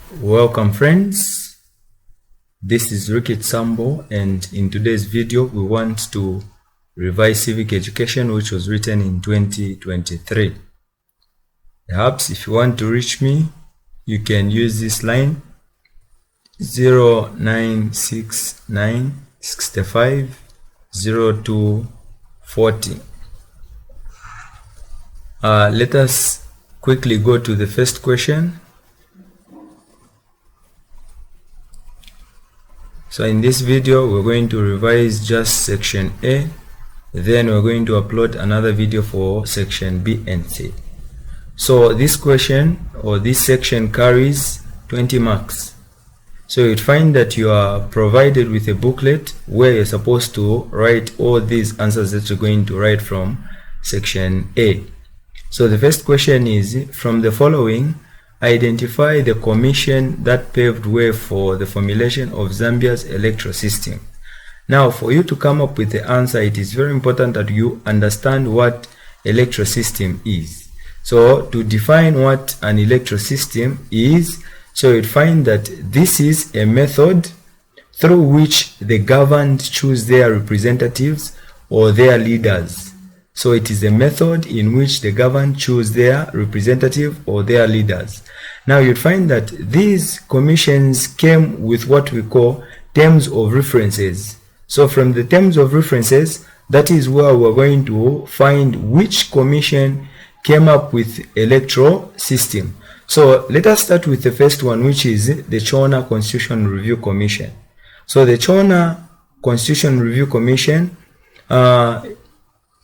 Welcome friends, this is Ricky Sambo, and in today's video we want to revise civic education which was written in 2023. Perhaps if you want to reach me, you can use this line 0969 65 0240. Let us quickly go to the first question. So in this video we're going to revise just section A, then we're going to upload another video for section B and C. So this question or this section carries 20 marks. So you'd find that you are provided with a booklet where you're supposed to write all these answers that you're going to write from section A. So the first question is, from the following, identify the commission that paved way for the formulation of Zambia's electoral system. Now, for you to come up with the answer, it is very important that you understand what electoral system is. So to define what an electoral system is, so you'd find that this is a method through which the governed choose their representatives or their leaders. So it is a method in which the governed choose their representative or their leaders. Now you'd find that these commissions came with what we call terms of references. So from the terms of references, that is where we're going to find which commission came up with electoral system. So let us start with the first one, which is the Chona Constitution Review Commission. So the Chona Constitution Review Commission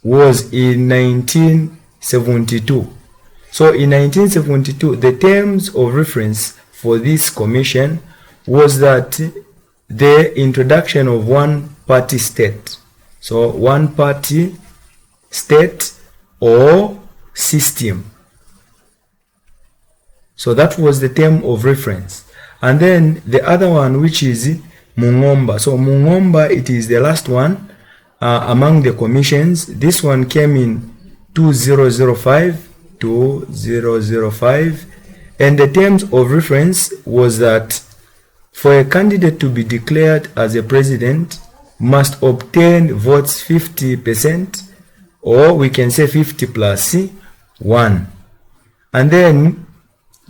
was in 1972. So in 1972, the terms of reference for this commission was that the introduction of one-party state. So one-party state or system. So that was the term of reference. And then the other one, which is Mungomba. So Mungomba, it is the last one among the commissions. This one came in 2005, and the terms of reference was that for a candidate to be declared as a president must obtain votes 50%, or we can say 50 plus 1. And then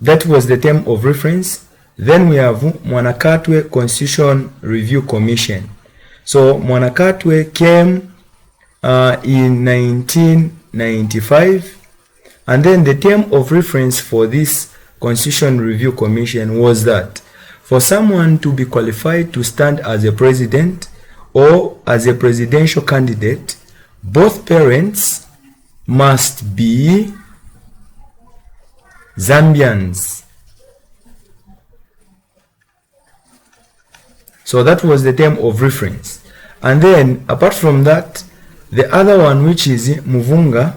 that was the term of reference. Then we have Mwanakatwe Constitution Review Commission. So Mwanakatwe came in 1995, and then the term of reference for this Constitution Review Commission was that for someone to be qualified to stand as a president or as a presidential candidate, both parents must be Zambians. So that was the term of reference. And then apart from that, the other one, which is Muvunga,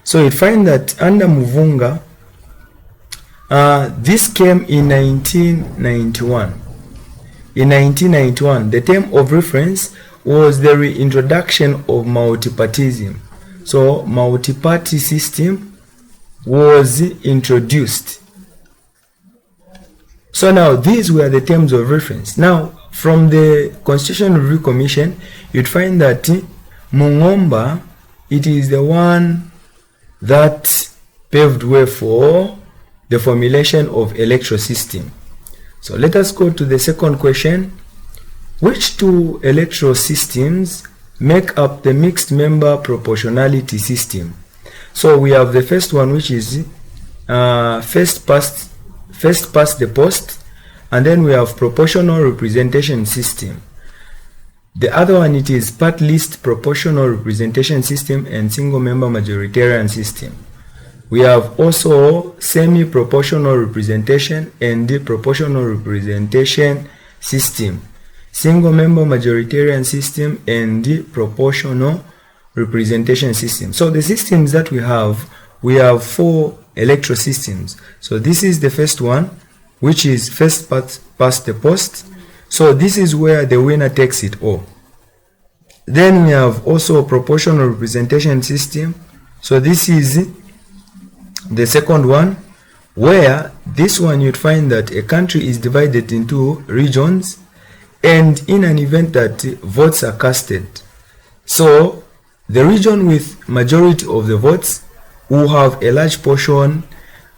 so you find that under Muvunga, this came in 1991. In 1991, the term of reference was the reintroduction of multipartism. So multi-party system was introduced. So now these were the terms of reference. Now from the Constitution Review Commission, you'd find that Mungomba, it is the one that paved way for the formulation of electoral system. So let us go to the second question. Which two electoral systems make up the mixed member proportionality system? So we have the first one, which is first past the post, and then we have proportional representation system. The other one, it is part list proportional representation system and single member majoritarian system. We have also semi-proportional representation and the proportional representation system, single member majoritarian system and the proportional representation system. So the systems that we have 4 electoral systems. So this is the first one, which is first past the post. So this is where the winner takes it all. Then we have also a proportional representation system. So this is the second one, where this one you'd find that a country is divided into regions, and in an event that votes are casted, so the region with majority of the votes will have a large portion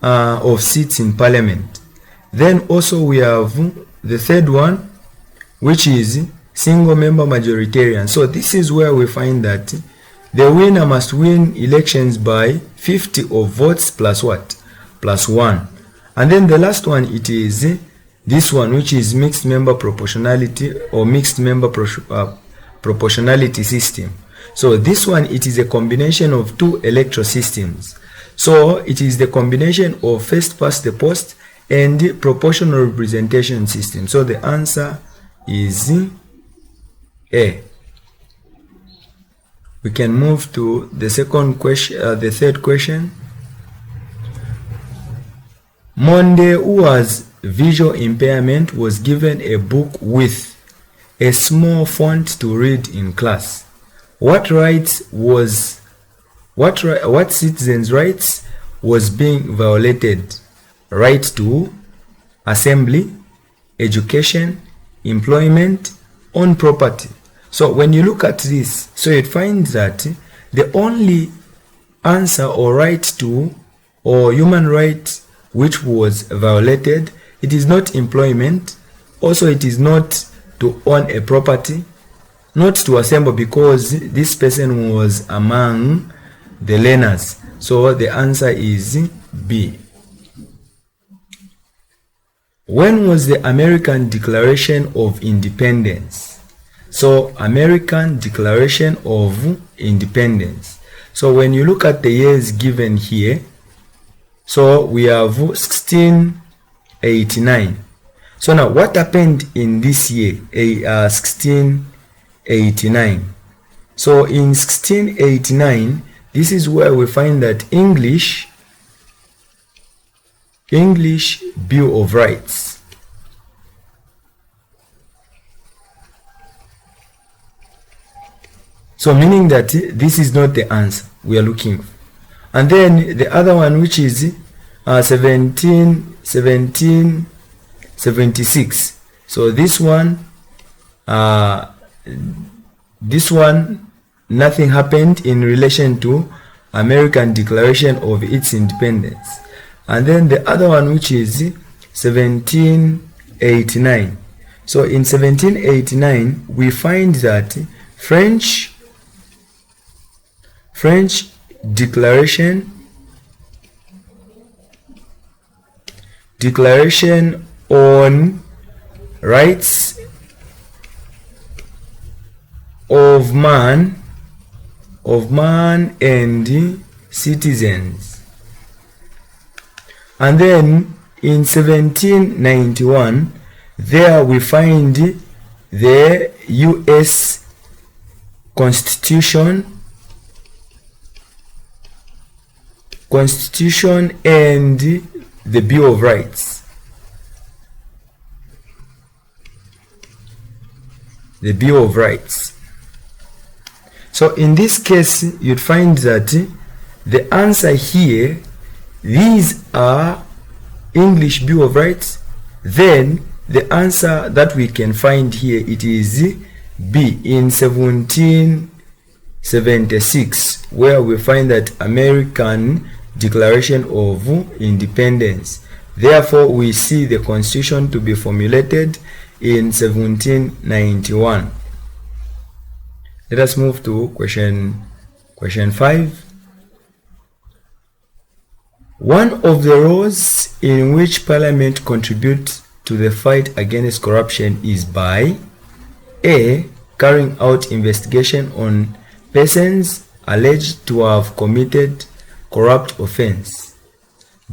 of seats in parliament. Then also we have the third one, which is single member majoritarian. So this is where we find that the winner must win elections by 50 of votes plus what? Plus 1. And then the last one, it is this one, which is mixed member proportionality or mixed member proportionality system. So this one, it is a combination of two electoral systems. So it is the combination of first past the post and proportional representation system. So the answer is A. We can move to the second question, the third question. Monde, who has visual impairment, was given a book with a small font to read in class. What citizens' rights was being violated? Right to assembly, education, employment, own property. So when you look at this, so it finds that the only answer or right to or human right which was violated, it is not employment, also it is not to own a property, not to assemble, because this person was among the learners. So the answer is B. When was the American Declaration of Independence? So American Declaration of Independence. So when you look at the years given here, so we have 1689. So now what happened in this year, 1689? So in 1689, this is where we find that English Bill of Rights. So meaning that this is not the answer we are looking for. And then the other one, which is 1776. So this one, nothing happened in relation to American Declaration of its independence. And then the other one, which is 1789. So in 1789, we find that French Declaration on Rights of man and citizens. And then in 1791, there we find the US Constitution and the Bill of Rights. The Bill of Rights. So in this case, you'd find that the answer here, these are English Bill of Rights. Then the answer that we can find here, it is B in 1776, where we find that American Declaration of Independence. Therefore, we see the Constitution to be formulated in 1791. Let us move to question 5. One of the roles in which Parliament contributes to the fight against corruption is by A. Carrying out investigation on persons alleged to have committed corrupt offense,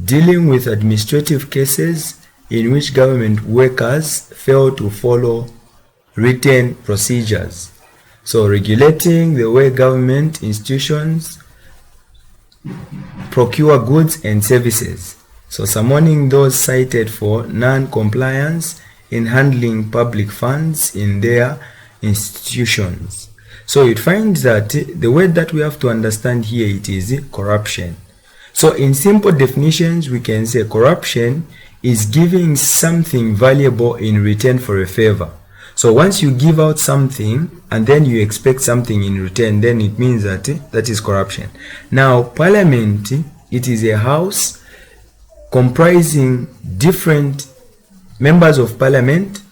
dealing with administrative cases in which government workers fail to follow written procedures. So regulating the way government institutions procure goods and services. So summoning those cited for non-compliance in handling public funds in their institutions. So it finds that the word that we have to understand here, it is corruption. So in simple definitions, we can say corruption is giving something valuable in return for a favor. So once you give out something and then you expect something in return, then it means that that is corruption. Now, parliament, it is a house comprising different members of parliament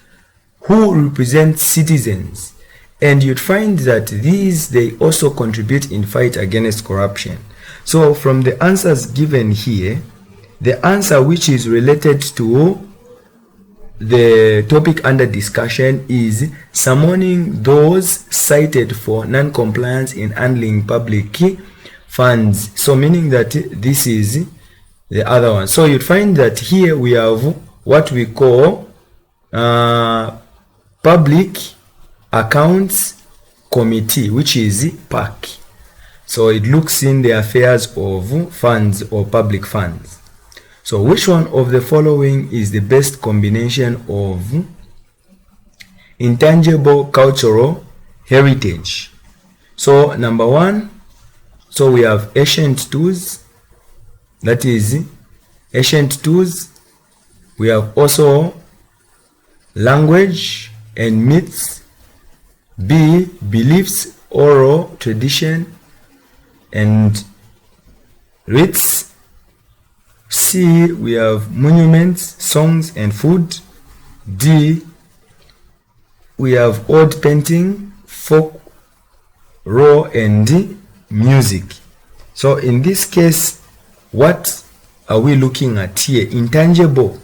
who represent citizens, and you'd find that they also contribute in fight against corruption. So from the answers given here, the answer which is related to the topic under discussion is summoning those cited for non-compliance in handling public funds. So meaning that this is the other one. So you'd find that here we have what we call Public Accounts Committee, which is PAC. So it looks in the affairs of funds or public funds. So which one of the following is the best combination of intangible cultural heritage? So number one, so we have ancient tools, that is ancient tools. We have also language and myths. B, beliefs, oral tradition and rites. C, we have monuments, songs and food. D, we have old painting, folk, raw and music. So in this case, what are we looking at here? Intangible.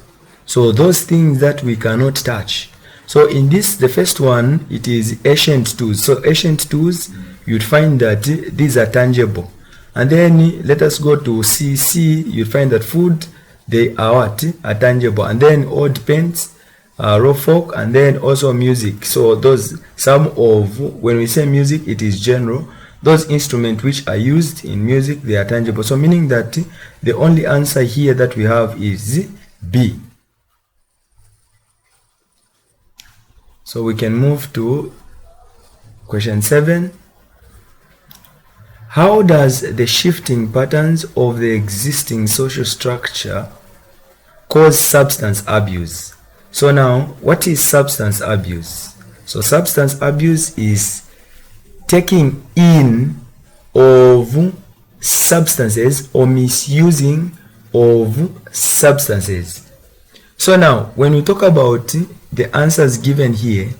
So those things that we cannot touch. So in this, the first one, it is ancient tools. So ancient tools, you'd find that these are tangible. And then let us go to C. You find that food, they are what? Are tangible. And then old paints, raw folk, and then also music. So those, some of, when we say music, it is general. Those instruments which are used in music, they are tangible. So meaning that the only answer here that we have is B. So we can move to question 7. How does the shifting patterns of the existing social structure cause substance abuse? So now, what is substance abuse? So substance abuse is taking in of substances or misusing of substances. So now, when we talk about the answers given here,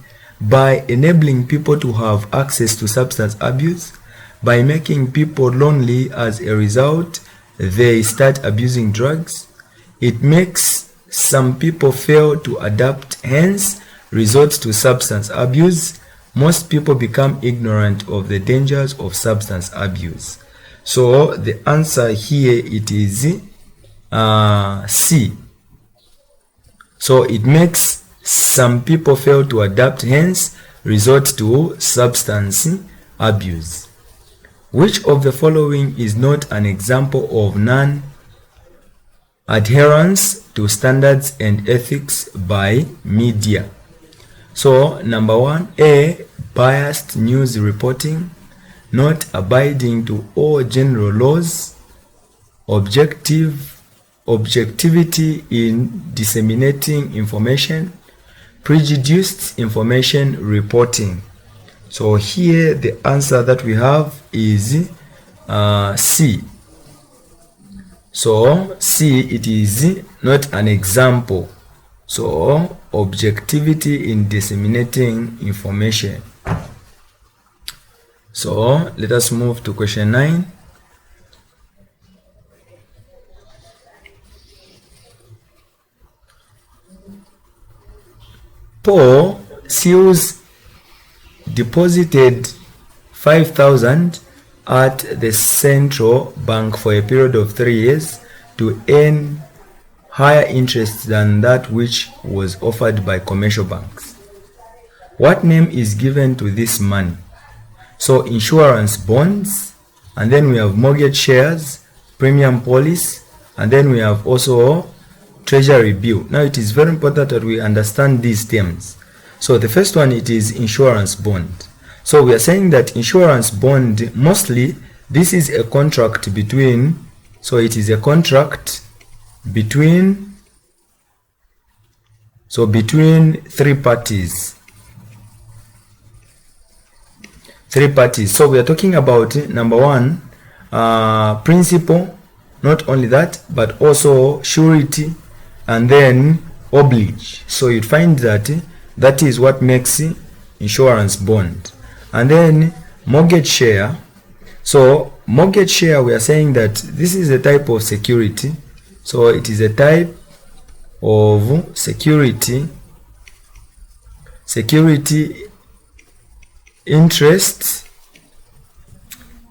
by enabling people to have access to substance abuse, by making people lonely as a result, they start abusing drugs. It makes some people fail to adapt, hence resort to substance abuse. Most people become ignorant of the dangers of substance abuse. So the answer here, it is C. So it makes some people fail to adapt, hence resort to substance abuse. Which of the following is not an example of non-adherence to standards and ethics by media? So number one, A, biased news reporting, not abiding to all general laws, objectivity in disseminating information, prejudiced information reporting. So here the answer that we have is C. So C, it is not an example. So objectivity in disseminating information. So let us move to question 9. Paul Seals deposited 5,000 at the central bank for a period of 3 years to earn higher interest than that which was offered by commercial banks. What name is given to this money? So insurance bonds, and then we have mortgage shares, premium policy, and then we have also treasury bill. Now it is very important that we understand these terms. So the first one, it is insurance bond. So we are saying that insurance bond, mostly this is a contract between, so it is a contract between So between three parties. So we are talking about number one, principal, not only that, but also surety, and then oblige. So you'd find that that is what makes insurance bond. And then mortgage share. So mortgage share, we are saying that this is a type of security. So it is a type of security interest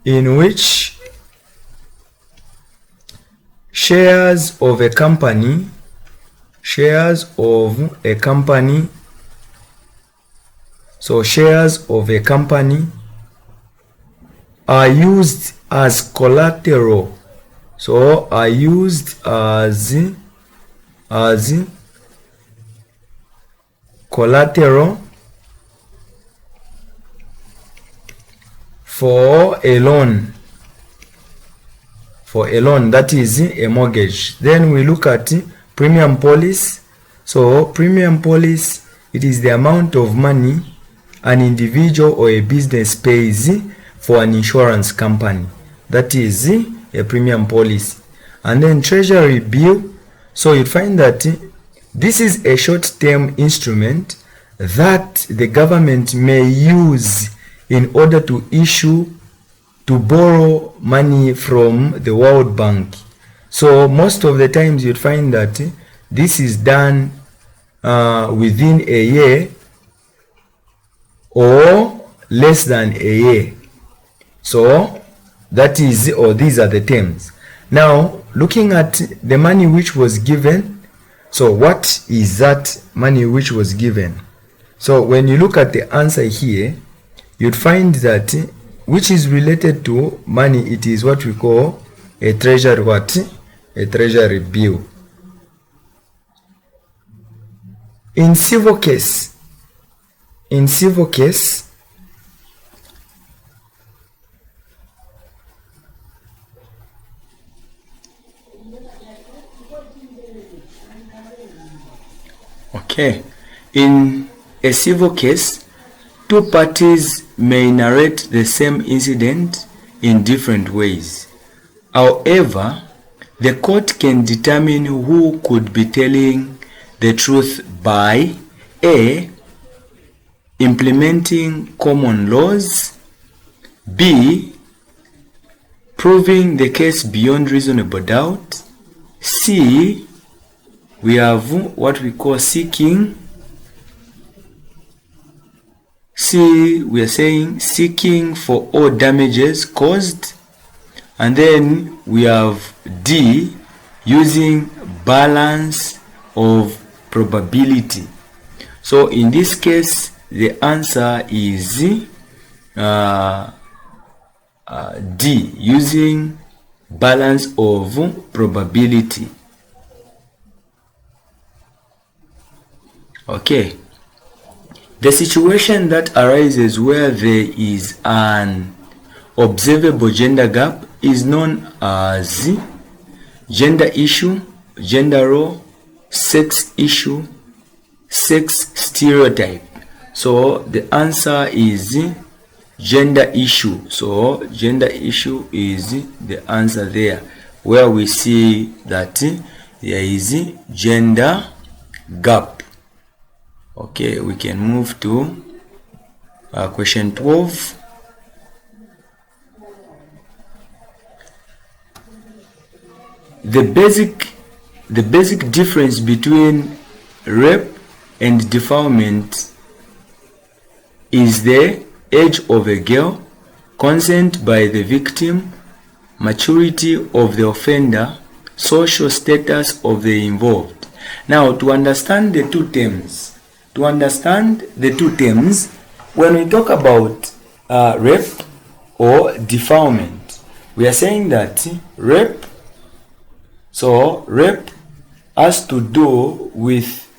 in which shares of a company are used as collateral. So are used as collateral for a loan, that is a mortgage. Then we look at premium policy. So premium policy, it is the amount of money an individual or a business pays for an insurance company. That is a premium policy. And then treasury bill. So you find that this is a short-term instrument that the government may use in order to borrow money from the World Bank. So most of the times you'd find that this is done within a year or less than a year. So that is, or these are the terms. Now looking at the money which was given. So what is that money which was given? So when you look at the answer here, you'd find that which is related to money, it is what we call a treasury bill. In civil case, okay, in a civil case, two parties may narrate the same incident in different ways. However, the court can determine who could be telling the truth by A. implementing common laws, B. proving the case beyond reasonable doubt, C. we have what we call seeking. We are saying seeking for all damages caused. And then we have D, using balance of probability. So in this case, the answer is D, using balance of probability. Okay. The situation that arises where there is an observable gender gap is known as gender issue, gender role, sex issue, sex stereotype. So the answer is gender issue. So gender issue is the answer there, where we see that there is gender gap. Okay, we can move to question 12. The basic difference between rape and defilement is the age of a girl, consent by the victim, maturity of the offender, social status of the involved. Now, to understand the two terms, when we talk about rape or defilement, we are saying that rape has to do with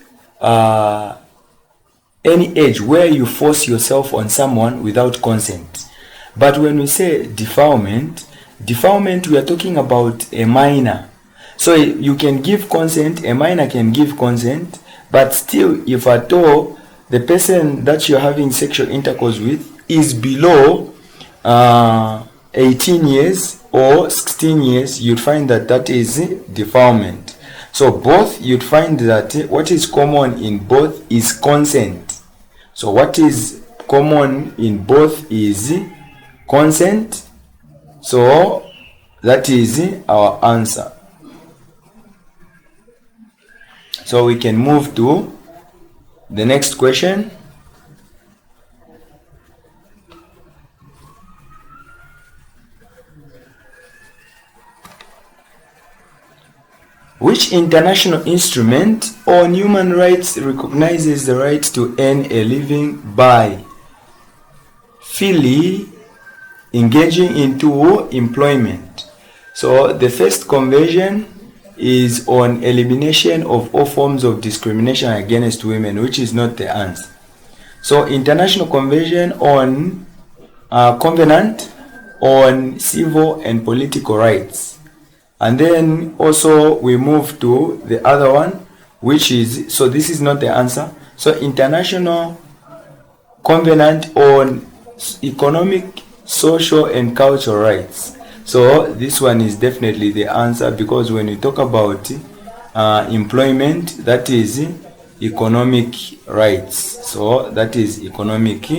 any age where you force yourself on someone without consent. But when we say defilement, we are talking about a minor. So you can give consent, a minor can give consent, But still, if at all the person that you're having sexual intercourse with is below 18 years or 16 years, you'd find that that is defilement. So both, you'd find that what is common in both is consent. So what is common in both is consent. So that is our answer. So we can move to the next question. Which international instrument on human rights recognizes the right to earn a living by freely engaging into employment? So the first convention is on elimination of all forms of discrimination against women, which is not the answer. So International Convention on Covenant on Civil and Political Rights. And then also we move to the other one, which is, so this is not the answer. So International Covenant on Economic, Social and Cultural Rights. So this one is definitely the answer, because when we talk about employment, that is economic rights. So that is economic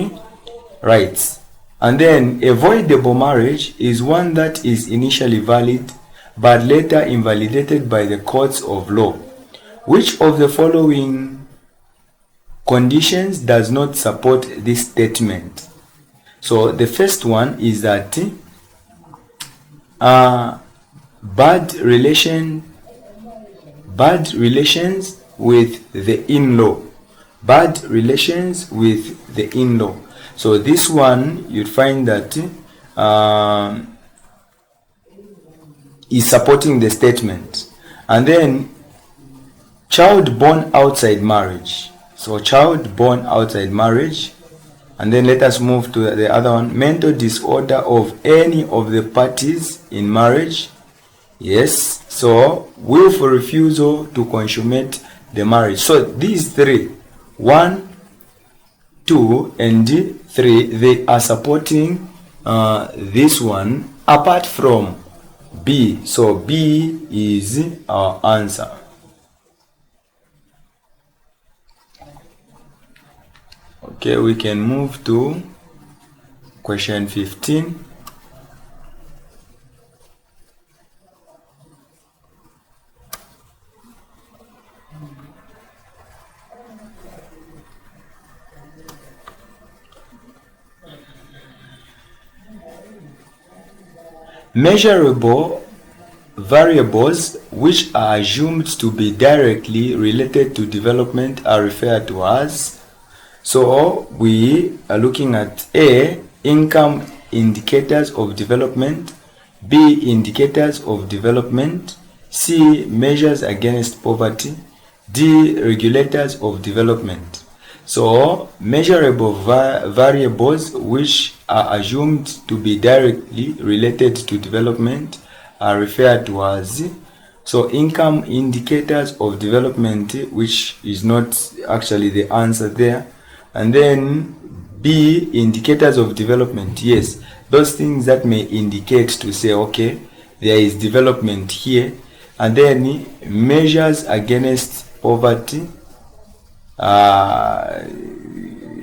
rights. And then avoidable marriage is one that is initially valid but later invalidated by the courts of law. Which of the following conditions does not support this statement? So the first one is that bad relations with the in-law. Bad relations with the in-law. So this one, you'd find that is supporting the statement. And then child born outside marriage. So child born outside marriage. And then let us move to the other one. Mental disorder of any of the parties in marriage. Yes. So willful refusal to consummate the marriage. So these three, 1, 2 and 3, they are supporting this one, apart from B. So B is our answer. Okay, we can move to question 15. Measurable variables which are assumed to be directly related to development are referred to as. So we are looking at A, income indicators of development, B, indicators of development, C, measures against poverty, D, regulators of development. So measurable variables which are assumed to be directly related to development are referred to as, so income indicators of development, which is not actually the answer there. And then B, indicators of development. Yes, those things that may indicate to say, okay, there is development here. And then measures against poverty.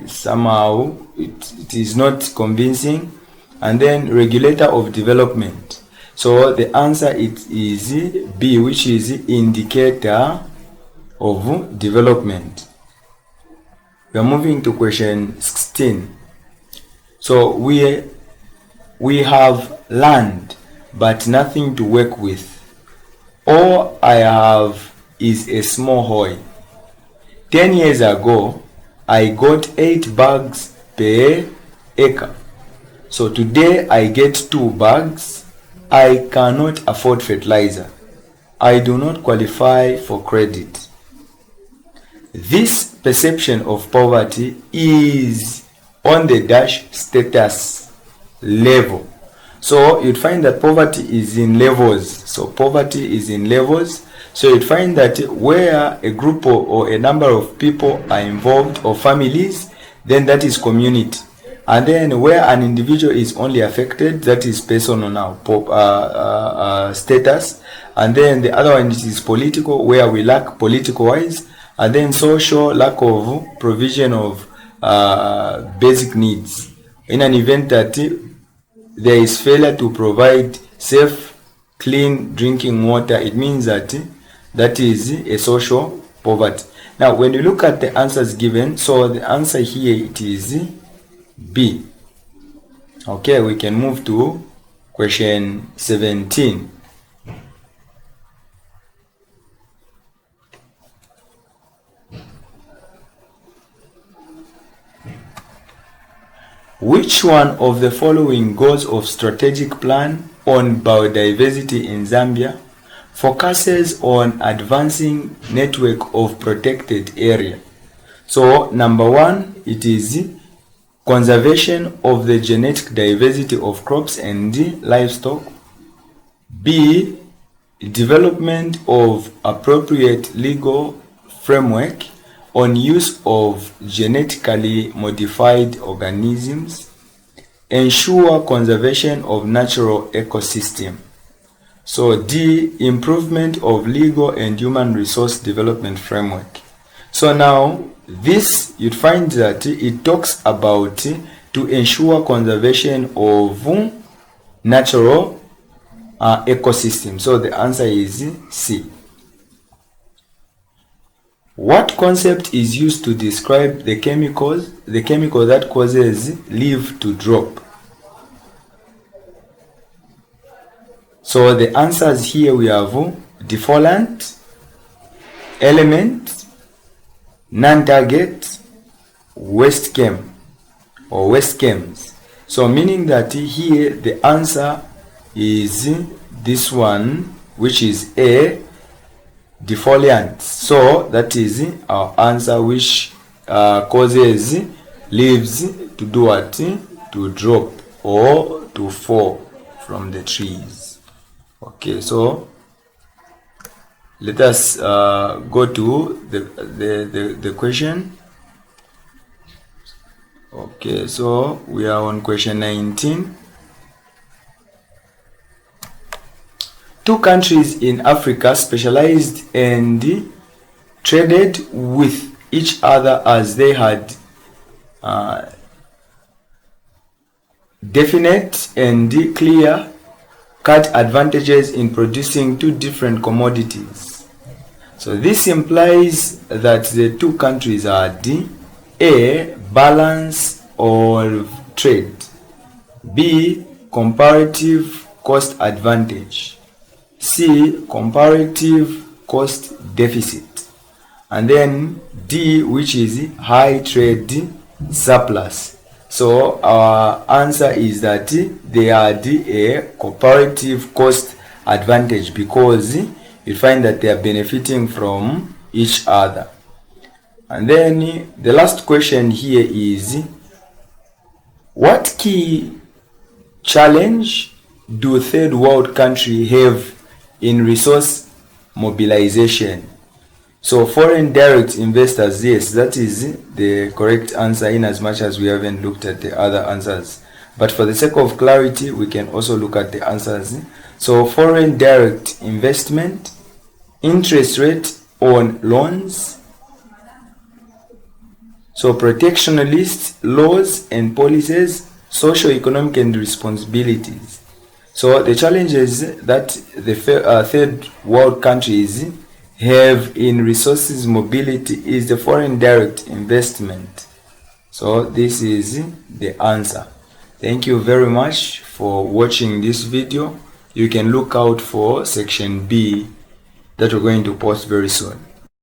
Somehow it is not convincing. And then regulator of development. So the answer it is B, which is indicator of development. We are moving to question 16. So we have land but nothing to work with. All I have is a small hoe. 10 years ago, I got 8 bags per acre. So today I get 2 bags. I cannot afford fertilizer. I do not qualify for credit. This perception of poverty is on the dash status level. So you'd find that poverty is in levels. So poverty is in levels. So you'd find that where a group or a number of people are involved, or families, then that is community. And then where an individual is only affected, that is personal now, status. And then the other one is political, where we lack political wise. And then social, lack of provision of basic needs. In an event that there is failure to provide safe, clean drinking water, it means that that is a social poverty. Now, when you look at the answers given, so the answer here, it is B. Okay, we can move to question 17. Which one of the following goals of strategic plan on biodiversity in Zambia focuses on advancing network of protected area? So number one, it is conservation of the genetic diversity of crops and livestock. B, development of appropriate legal framework on use of genetically modified organisms. Ensure conservation of natural ecosystem. So D, improvement of legal and human resource development framework. So now this, you'd find that it talks about to ensure conservation of natural ecosystem. So the answer is C. What concept is used to describe the chemical that causes leaf to drop? So the answers here we have defilement, element, non-target, waste chem or waste chems. So meaning that here the answer is this one, which is A, defoliant. So that is our answer, which causes leaves to do what? To drop or to fall from the trees. Okay, so let us go to the question. Okay, so we are on question 19. Two countries in Africa specialized and traded with each other as they had definite and clear cut advantages in producing two different commodities. So this implies that the two countries are D, A, balance of trade, B, comparative cost advantage, C, comparative cost deficit, and then D, which is high trade surplus. So our answer is that they are a comparative cost advantage, because you find that they are benefiting from each other. And then the last question here is, what key challenge do third world countries have in resource mobilization? So foreign direct investors, yes, that is the correct answer, in as much as we haven't looked at the other answers. But for the sake of clarity, we can also look at the answers. So foreign direct investment, interest rate on loans, so protectionist laws and policies, socio-economic and responsibilities. So the challenges that the third world countries have in resources mobility is the foreign direct investment. So this is the answer. Thank you very much for watching this video. You can look out for section B that we're going to post very soon.